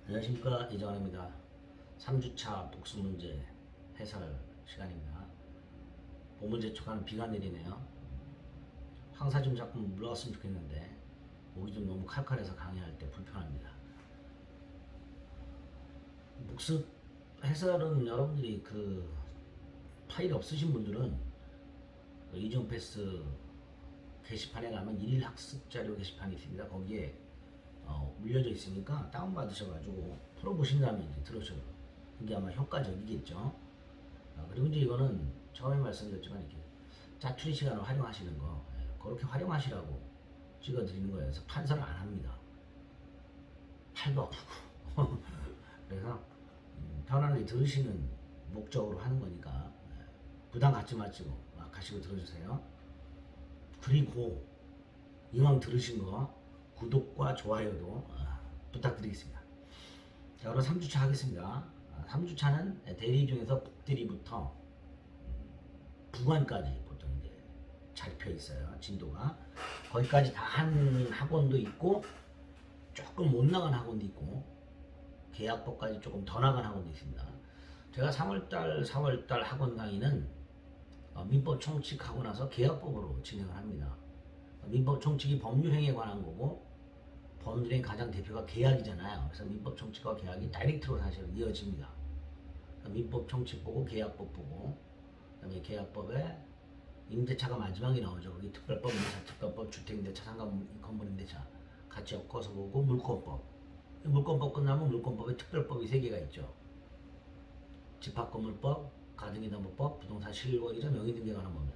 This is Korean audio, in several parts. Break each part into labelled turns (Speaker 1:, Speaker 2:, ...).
Speaker 1: 안녕하십니까, 이정환입니다. 3주차 복수문제 해설 시간입니다. 보문제 촉하는 비가 내리네요. 황사 좀 자꾸 물러갔으면 좋겠는데 목이 좀 너무 칼칼해서 강의할 때 불편합니다. 복습 해설은 여러분들이 그 파일 없으신 분들은 이종 패스 게시판에 가면 일일 학습 자료 게시판이 있습니다. 거기에 물려져 있으니까 다운받으셔가지고 풀어보신 다음에 이제 들으셔도 이게 아마 효과적이겠죠. 그리고 이제 이거는 처음에 말씀드렸지만 이렇게 자투리 시간을 활용하시는 거, 그렇게 활용하시라고 찍어드리는 거예요. 그래서 판사를 안 합니다. 팔도 아프고. 그래서 편안하게 들으시는 목적으로 하는 거니까 부담 갖지 마시고 가시고 들어주세요. 그리고 이왕 들으신 거 구독과 좋아요도 부탁드리겠습니다. 자, 그럼 3주차 하겠습니다. 3주차는 대리 중에서 북대리부터 부관까지 보통 이제 잡혀 있어요. 진도가 거기까지 다 한 학원도 있고 조금 못 나간 학원도 있고 계약법까지 조금 더 나간 학원도 있습니다. 제가 3월달, 4월달 학원 강의는 민법 총칙하고 나서 계약법으로 진행을 합니다. 민법 총칙이 법률행위에 관한 거고 법률행위 가장 대표가 계약이잖아요. 그래서 민법 총칙과 계약이 다이렉트로 사실은 이어집니다. 민법 총칙 보고 계약법 보고 그다음에 계약법에 임대차가 마지막에 나오죠. 거기 특별법, 임대차, 특별법, 주택임대차, 상가건물임대차 같이 엮어서 보고 물권법. 물권법 끝나면 물권법에 특별법이 3개가 있죠. 집합건물법, 가등기담보법, 부동산 실거래자, 명의등기에 관한 법률.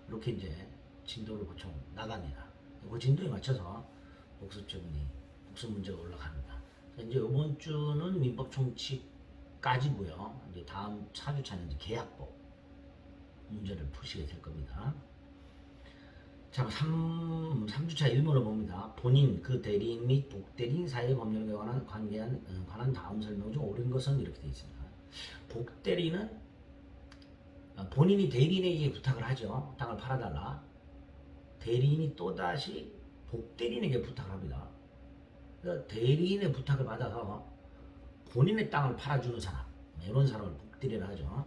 Speaker 1: 이렇게 이제 진도를 보통 나갑니다. 그 진도에 맞춰서 복습 문제가 올라갑니다. 이제 이번 주는 민법 총칙까지고요. 이제 다음 4주차는 이제 계약법 문제를 푸시게 될 겁니다. 자, 3주차 1문을 봅니다. 본인, 그 대리인 및 복대리인 사이의 법률에 관한 다음 설명 중 옳은 것은 이렇게 되어 있습니다. 복대리는 본인이 대리인에게 부탁을 하죠. 땅을 팔아달라. 대리인이 또다시 복대리인에게 부탁을 합니다. 그러니까 대리인의 부탁을 받아서 본인의 땅을 팔아주는 사람, 이런 사람을 복대리라 하죠.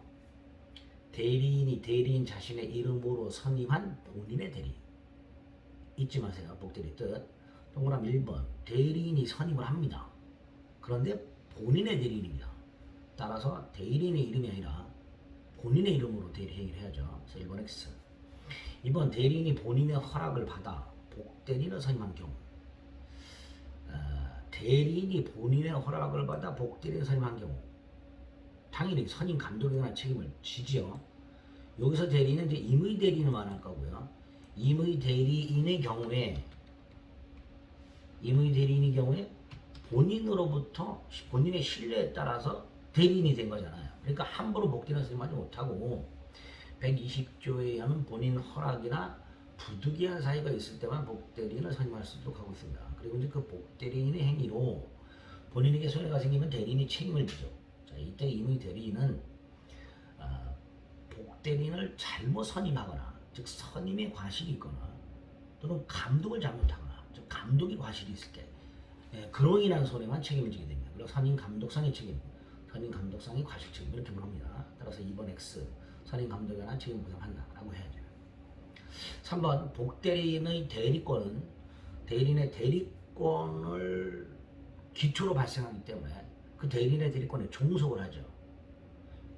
Speaker 1: 대리인이 대리인 자신의 이름으로 선임한 본인의 대리인. 잊지 마세요. 복대리 뜻. 동그라미 1번. 대리인이 선임을 합니다. 그런데 본인의 대리인입니다. 따라서 대리인의 이름이 아니라 본인의 이름으로 대리 행위를 해야죠. 그래서 1번 X. 2번 대리인이 본인의 허락을 받아 복대리인을 선임한 경우. 대리인이 본인의 허락을 받아 복대리인을 선임한 경우 당연히 선임 감독에 관한 책임을 지지요. 여기서 대리인은 이제 임의 대리인을 말할 거고요. 임의 대리인의 경우에 본인으로부터 본인의 신뢰에 따라서 대리인이 된 거잖아요. 그러니까 함부로 복대리인을 선임하지 못하고 120조에 의하면 본인 허락이나 부득이한 사유가 있을 때만 복대리인을 선임할 수 있도록 하고 있습니다. 그리고 이제 그 복대리인의 행위로 본인에게 손해가 생기면 대리인이 책임을 지죠. 자, 이때 임의 대리인은 복대리인을 잘못 선임하거나, 즉 선임에 과실이 있거나, 또는 감독을 잘못하거나, 즉 감독이 과실이 있을 때 그로 인한 손해만 책임을 지게 됩니다. 그리고 선임 감독상의 책임, 선임 감독상의 과실 책임 이렇게 말합니다. 따라서 2번 X. 선임 감독에 관한 책임 부담한다라고 해야죠. 3번 복대리인의 대리권은 대리인의 대리권을 기초로 발생하기 때문에 그 대리인의 대리권에 종속을 하죠.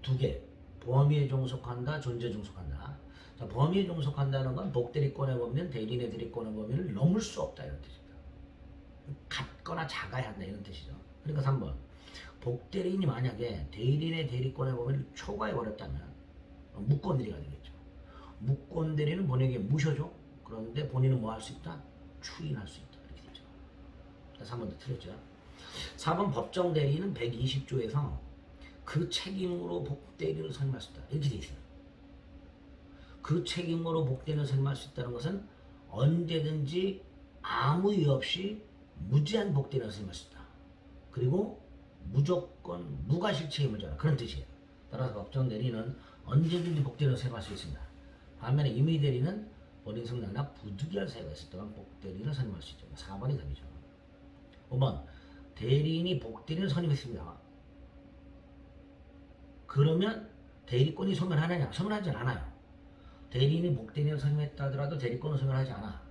Speaker 1: 2개. 범위에 종속한다, 존재 종속한다. 자, 범위에 종속한다는 건 복대리권의 범위는 대리인의 대리권의 범위를 넘을 수 없다 이런 뜻입니다. 같거나 작아야 한다 이런 뜻이죠. 그러니까 3번 복대리인이 만약에 대리인의 대리권의 범위를 초과해버렸다면 무권대리가 되겠죠. 무권대리는 본인에게 무효죠. 그런데 본인은 뭐 할 수 있다? 추인할 수 있다. 이렇게 되죠. 그래서 한 번 더 틀렸죠. 4번 법정 대리는 120조에서 그 책임으로 복대리를 선임할 수 있다. 이렇게 되어 있어요. 그 책임으로 복대리를 선임할 수 있다는 것은 언제든지 아무 이유 없이 무제한 복대리를 선임할 수 있다. 그리고 무조건 무과실 책임을 져라. 그런 뜻이에요. 따라서 법정 대리는 언제든지 복대리를 선임할 수 있습니다. 반면에 임의 대리는 본인 성향이나 부득이한 사유가 있을 때만 복대리를 선임할 수 있죠. 4번이 답이죠. 5번 대리인이 복대리인을 선임했습니다. 그러면 대리권이 소멸하느냐? 소멸하지 않아요. 대리인이 복대리인을 선임했다 하더라도 대리권은 소멸하지 않아.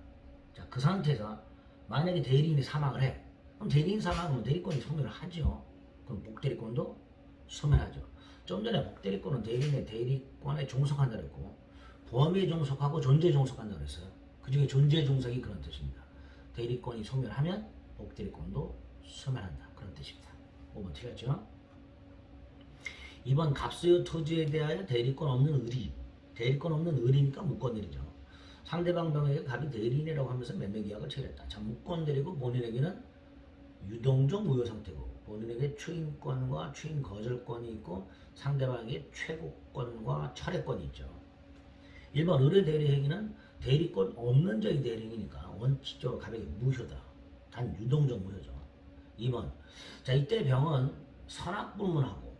Speaker 1: 자, 그 상태에서 만약에 대리인이 사망을 해. 그럼 대리인 사망하면 대리권이 소멸을 하죠. 그럼 복대리권도 소멸하죠. 좀 전에 복대리권은 대리인의 대리권에 종속한다고 했고 범위에 종속하고 존재에 종속한다고 했어요. 그 중에 존재 종속이 그런 뜻입니다. 대리권이 소멸하면 복대리권도 소멸한다. 그런 뜻입니다. 5번 틀렸죠? 2번 갑소유 토지에 대하여 대리권 없는 의리. 대리권 없는 의리니까 무권대리죠. 상대방 병에게 갑이 대리인이라고 하면서 매매계약을 체결했다. 자, 무권대리고 본인에게는 유동적 무효 상태고 본인에게 추인권과 추인 거절권이 있고 상대방에게 최고권과 철회권이 있죠. 1번 의뢰 대리 행위는 대리권 없는 자의 대리 행위니까 원칙적으로 갑에게 무효다. 단 유동적 무효죠. 2번 자 이때 병은 선악불문하고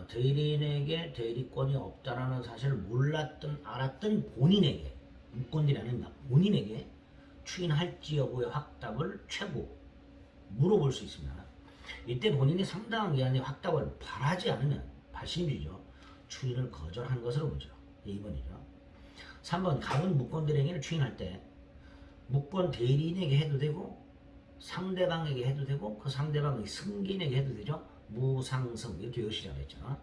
Speaker 1: 대리인에게 대리권이 없다라는 사실을 몰랐던 알았던 본인에게 무권들이 아닙니다. 본인에게 추인할지 여부의 확답을 최고 물어볼 수 있습니다. 이때 본인이 상당한 기간의 확답을 바라지 않으면 발신주의죠. 추인을 거절한 것으로 보죠. 2번이죠. 3번 갑은 무권 대리행위를 추인할 때 무권 대리인에게 해도 되고 상대방에게 해도 되고 그 상대방의 승기인에게 해도 되죠. 무상승 이렇게 요시자고 했죠.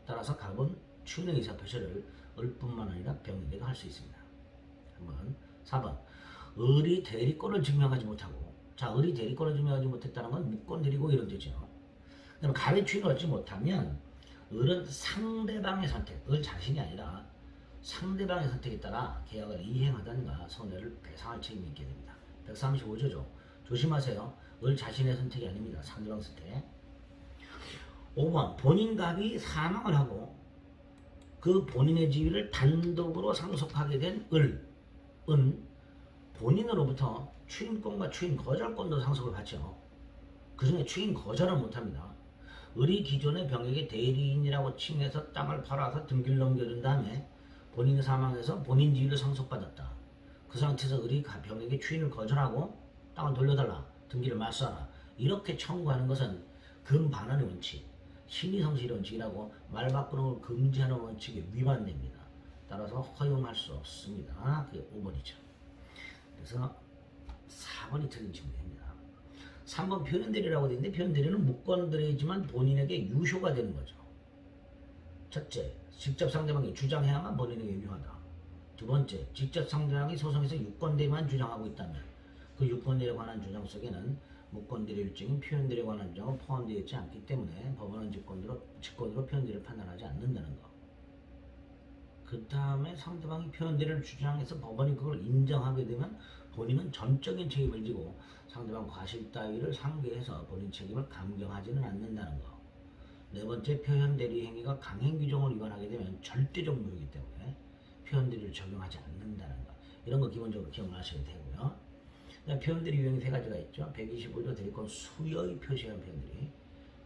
Speaker 1: 따라서 갑은 추인의 의사표시를 을뿐만 아니라 병에게도 할 수 있습니다. 한번 4번 을이 대리권을 증명하지 못하고 자 을이 대리권을 증명하지 못했다는 건 무권 대리고 이런 뜻이죠. 그럼 갑의 추인을 얻지 못하면 을은 상대방의 선택 을 자신이 아니라 상대방의 선택에 따라 계약을 이행하던가 손해를 배상할 책임이 있게 됩니다. 135조죠. 조심하세요. 을 자신의 선택이 아닙니다. 상대방 선택. 5번 본인 갑이 사망을 하고 그 본인의 지위를 단독으로 상속하게 된 을은 본인으로부터 추인권과 추인 거절권도 상속을 받죠. 그 중에 추인 거절은 못합니다. 을이 기존의 병에게 대리인이라고 칭해서 땅을 팔아서 등기를 넘겨준 다음에 본인이 사망해서 본인 지위를 상속받았다. 그 상태에서 을이 병에게 추인을 거절하고 땅을 돌려달라, 등기를 말소하라 이렇게 청구하는 것은 금반환의 원칙, 신의성실의 원칙이라고 말 바꾸는 걸 금지하는 원칙에 위반됩니다. 따라서 허용할 수 없습니다. 그게 5번이죠. 그래서 4번이 틀린 질문입니다. 3번 표현대리라고 되어 있는데 표현대리는 무권대리지만 본인에게 유효가 되는 거죠. 첫째, 직접 상대방이 주장해야만 본인에게 유효하다. 두 번째, 직접 상대방이 소송에서 유권대리만 주장하고 있다면 그 유권대리에 관한 주장 속에는 무권대리 일증인 표현대리에 관한 주장은 포함되어 있지 않기 때문에 법원은 직권으로 표현대리를 판단하지 않는다는 것. 그 다음에 상대방이 표현대리를 주장해서 법원이 그걸 인정하게 되면 본인은 전적인 책임을 지고 상대방 과실 따위를 상대해서 본인 책임을 감경하지는 않는다는 것. 네 번째, 표현대리 행위가 강행규정을 위반하게 되면 절대적 무효이기 때문에 표현대리를 적용하지 않는다는 것. 이런 거 기본적으로 기억나셔야 되고요. 표현대리 유형이 세 가지가 있죠. 125조 대리권 수여의 표시한 표현들이,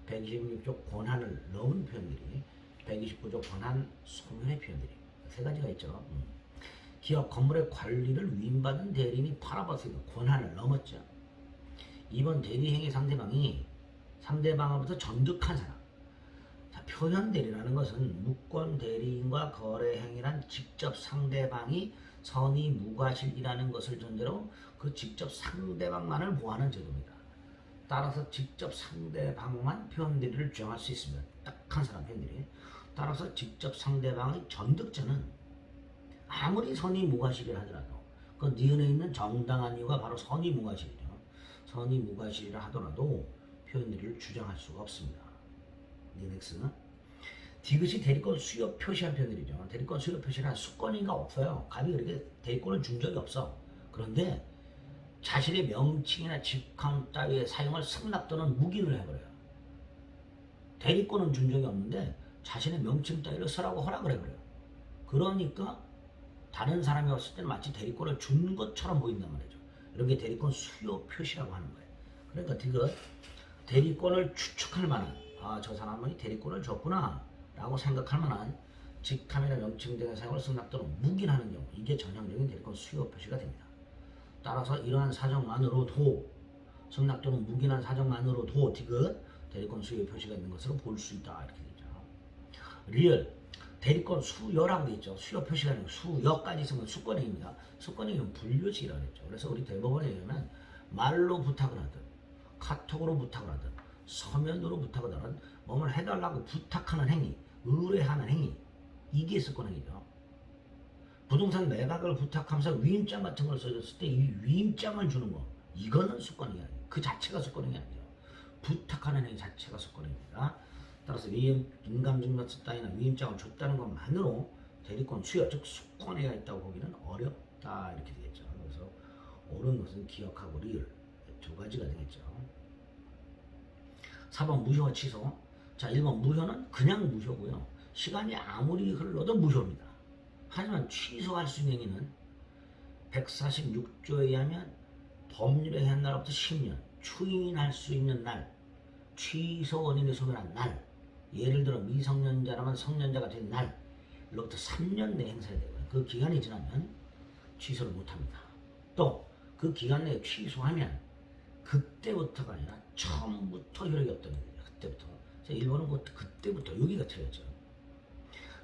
Speaker 1: 126조 권한을 넣은 표현들이, 129조 권한 소멸의 표현들이 세 가지가 있죠. 기업 건물의 관리를 위임받은 대리인이 팔아버렸으니까 권한을 넘었죠. 2번 대리행위 상대방으로부터 전득한 사람. 자, 표현대리라는 것은 무권 대리인과 거래행위란 직접 상대방이 선의 무과실이라는 것을 전제로 그 직접 상대방만을 보호하는 제도입니다. 따라서 직접 상대방만 표현대리를 주장할 수 있습니다. 딱 한 사람 표현대리. 따라서 직접 상대방의 전득자는 아무리 선의 무과실이라 하더라도 그 니은에 있는 정당한 이유가 바로 선의 무과실이죠. 선의 무과실이라 하더라도 표현대리를 주장할 수가 없습니다. 니은X는 디귿이 대리권 수여 표시한 표현들이죠. 대리권 수여 표시란 수권인가 없어요. 갑이 그렇게 대리권을 준 적이 없어. 그런데 자신의 명칭이나 직함 따위의 사용을 승낙 또는 묵인을 해버려요. 대리권은 준 적이 없는데 자신의 명칭 따위를 쓰라고 허락을 해버려요. 그러니까 다른 사람이 왔을 때는 마치 대리권을 준 것처럼 보인단 말이죠. 이런 게 대리권 수여 표시라고 하는 거예요. 그러니까 디귿 대리권을 추측할 만한 저 사람이 대리권을 줬구나 라고 생각할 만한 직함이나 명칭 등의 사용을 승낙 또는 묵인하는 경우 이게 전형적인 대리권 수요 표시가 됩니다. 따라서 이러한 사정만으로도 승낙 또는 묵인한 사정만으로도 디귿 대리권 수여 표시가 있는 것으로 볼 수 있다 이렇게 되죠. 리얼 대리권 수여라고 되어 있죠. 수여 표시가 있는 수여까지 있으면 수권행위입니다. 수권행위는 분류식이라고 했죠. 그래서 우리 대법원에 의하면 말로 부탁을 하든 카톡으로 부탁을 하든 서면으로 부탁을 하든 뭐뭘 해달라고 부탁하는 행위, 의뢰하는 행위, 이게 수권행위죠. 부동산 매각을 부탁하면서 위임장 같은 걸 써줬을 때 이 위임장을 주는 거, 이거는 수권행위 아니에요. 그 자체가 수권행위 아니죠. 부탁하는 행위 자체가 수권행위입니다. 따라서 인감증명서 따위나 위임장을 줬다는 것만으로 대리권 수여, 즉 수권행위가 있다고 보기는 어렵다 이렇게 되겠죠. 그래서 옳은 것은 기억하고 리을 두 가지가 되겠죠. 4번 무효 취소. 자, 1번 무효는 그냥 무효고요. 시간이 아무리 흘러도 무효입니다. 하지만 취소할 수 있는 행위는 146조에 의하면 법률에 의한 날부터 10년, 추인할 수 있는 날, 취소 원인이 소멸한 날, 예를 들어 미성년자라면 성년자가 된 날로부터 3년 내에 행사해야 되고요. 그 기간이 지나면 취소를 못합니다. 또 그 기간 내에 취소하면 그때부터가 아니라 처음부터 효력이 없다는 거예요. 그때부터. 자, 1번은 그때부터 여기가 틀렸죠.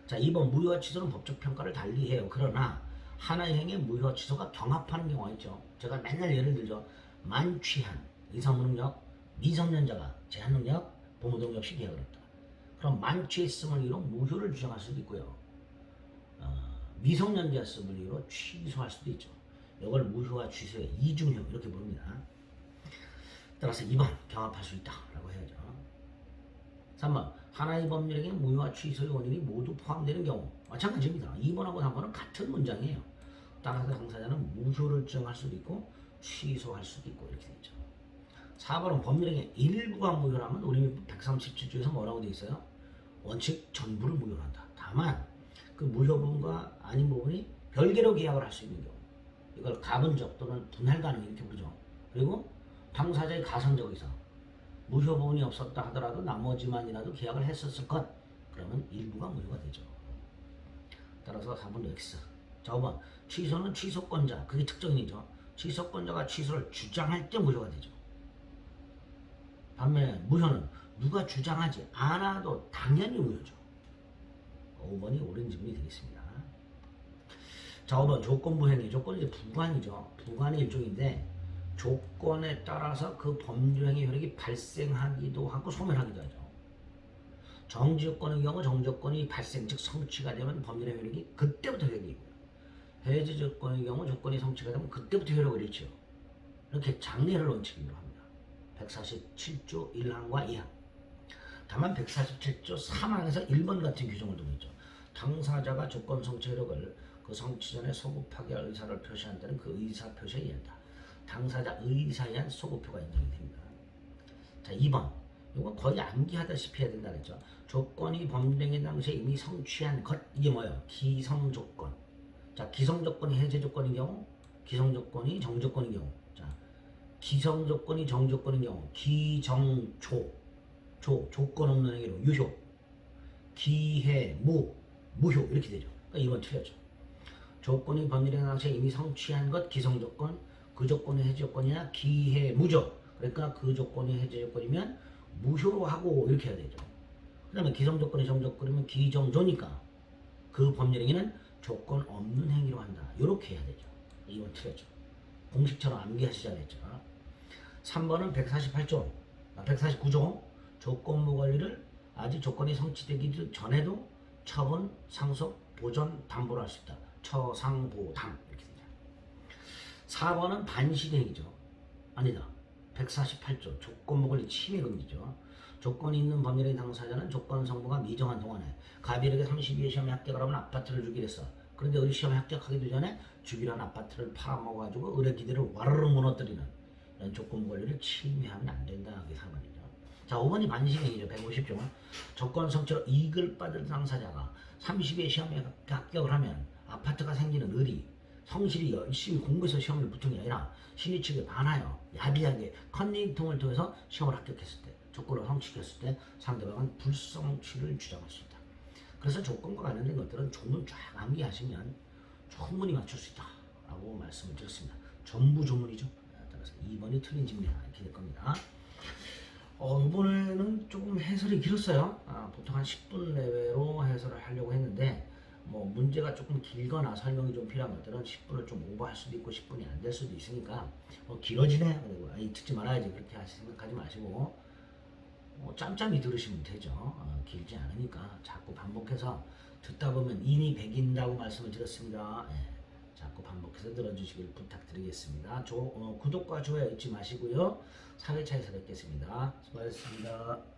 Speaker 1: 자, 2번 무효 취소는 법적 평가를 달리해요. 그러나 하나의 행위에 무효 취소가 경합하는 경우가 있죠. 제가 맨날 예를 들죠. 만취한 의사무능력, 미성년자가 제한능력, 부모등록 없이 계약을 했다. 그럼 만취했음을 이유로 무효를 주장할 수도 있고요. 미성년자였음을 이유로 취소할 수도 있죠. 이걸 무효와 취소의 이중효 이렇게 부릅니다. 따라서 2번 경합할 수 있다라고 해야죠. 3번 하나의 법률에게 무효와 취소의 원인이 모두 포함되는 경우 마찬가지입니다. 2번하고 3번은 같은 문장이에요. 따라서 당사자는 무효를 주장할 수도 있고 취소할 수도 있고 이렇게 되죠. 4번은 법률에게 일부가 무효라면 우리 137조에서 뭐라고 되어 있어요? 원칙 전부를 무효로 한다. 다만 그 무효 부분과 아닌 부분이 별개로 계약을 할 수 있는 경우 이걸 가분적 또는 분할 가능 이렇게 부르죠. 그리고 당사자의 가상적 의사 무효 부분이 없었다 하더라도 나머지만이라도 계약을 했었을 것 그러면 일부가 무효가 되죠. 따라서 4번도 X. 자, 5번 취소는 취소권자 그게 특정인이죠. 취소권자가 취소를 주장할 때 무효가 되죠. 반면에 무효는 누가 주장하지 않아도 당연히 무효죠. 5번이 옳은 질문이 되겠습니다. 자, 5번 조건부 행위. 조건은 이제 부관이죠. 부관의 일종인데 조건에 따라서 그 법률행위 효력이 발생하기도 하고 소멸하기도 하죠. 정지조건의 경우 정지조건이 발생 즉 성취가 되면 법률의 효력이 그때부터 효력이고요. 해제조건의 경우 조건이 성취가 되면 그때부터 효력을 잃죠. 이렇게 장례를 원칙으로 합니다. 147조 1항과 2항. 다만 147조 3항에서 1번 같은 규정을 두고 있죠. 당사자가 조건 성취 효력을 그 성취 전에 소급하게 할 의사를 표시한 때는 그 의사 표시에 의한다. 당사자 의사에 의한 소급표가 인정이 됩니다. 자, 2번. 이건 거의 암기하다시피 해야 된다 그랬죠. 조건이 법률행위 당시에 이미 성취한 것. 이게 뭐예요? 기성조건. 자, 기성조건이 해제조건인 경우, 기성조건이 정조건인 경우. 자, 기성조건이 정조건인 경우, 기정조. 조건 없는 행위로 유효. 기해무. 무효. 이렇게 되죠. 그러니까 2번 틀렸죠. 조건이 법률행위 당시에 이미 성취한 것, 기성조건. 그 조건이 해제조건이나 기해무죠. 그러니까 그 조건이 해제조건이면 무효로 하고 이렇게 해야 되죠. 그 다음에 기성조건이 정조건이면 기정조니까 그 법률행위는 조건 없는 행위로 한다. 이렇게 해야 되죠. 2번 틀렸죠. 공식처럼 암기하시자 그랬죠. 3번은 148조, 149조 조건부 권리를 아직 조건이 성취되기 전에도 처분, 상속, 보전, 담보를 할 수 있다. 처상보담 이렇게 되죠. 4번은 반시행위죠. 아니다. 148조 조건부 권리 침해 금지죠. 조건이 있는 법률의 당사자는 조건 성부가 미정한 동안에 가비력에 32회 시험에 합격을 하면 아파트를 주기로 했어. 그런데 의리 시험에 합격하기도 전에 주기로 한 아파트를 팔아먹어가지고 의뢰 기대를 와르르 무너뜨리는 이런 조건부 권리를 침해하면 안 된다. 그게 4번이죠. 자, 5번이 반시행위죠. 150조 조건 성취로 이익을 받을 당사자가 32회 시험에 합격을 하면 아파트가 생기는 의리 성실히 열심히 공부해서 시험을 붙은 게 아니라 신입 측에 반하여 야비하게 컨닝통을 통해서 시험을 합격했을 때 조건을 성취했을 때 상대방은 불성취를 주장할 수 있다. 그래서 조건과 관련된 것들은 조문 쫙 암기하시면 충분히 맞출 수 있다 라고 말씀을 드렸습니다. 전부 조문이죠. 따라서 그래서 2번이 틀린 질문이다. 이렇게 될 겁니다. 이번에는 조금 해설이 길었어요. 보통 한 10분 내외로 해설을 하려고 했는데 뭐 문제가 조금 길거나 설명이 좀 필요한 것들은 10분을 좀 오버할 수도 있고 10분이 안 될 수도 있으니까 길어지네. 듣지 말아야지 그렇게 생각하지 마시고 짬짬이 들으시면 되죠. 길지 않으니까 자꾸 반복해서 듣다 보면 인이 백인다고 말씀을 드렸습니다. 예, 자꾸 반복해서 들어주시길 부탁드리겠습니다. 구독과 좋아요 잊지 마시고요. 4회차에서 뵙겠습니다. 수고하셨습니다.